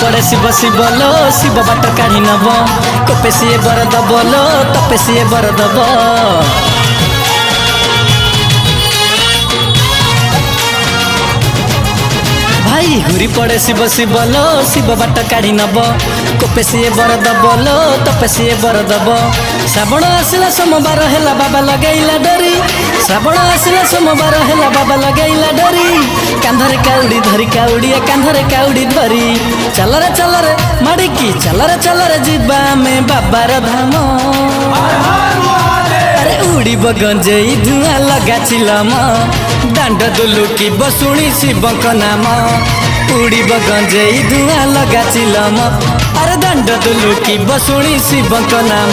पड़े शिव शिव लो शिव बाट काढ़ी नब कोपे सीए बर दब लो तपे सीए बर दब। भाई हुरी पड़े शिव शिव लो शिव बाट काढ़ी नब कोपे सीए बर दब लो तपे सीए बर दब। श्रावण आसिला सोमवार हेला बाबा लगैला डोरी श्रावण आसिला सोमवार हेला बाबा लगैला डोरी कांधरे काउड़ी धरी काउड़िया कांधरे काउड़ी धरी चलरे माड़िकी चलरे जीवा में बाबार धाम। अरे उड़ीब गंजेई धुआं लगा चिलम दांड दुलुकी बसुणी शिवक नाम उड़ीब गंजेई धुआं लगा चिलम अरे दांड दुलुकी बसुणी शिवक नाम।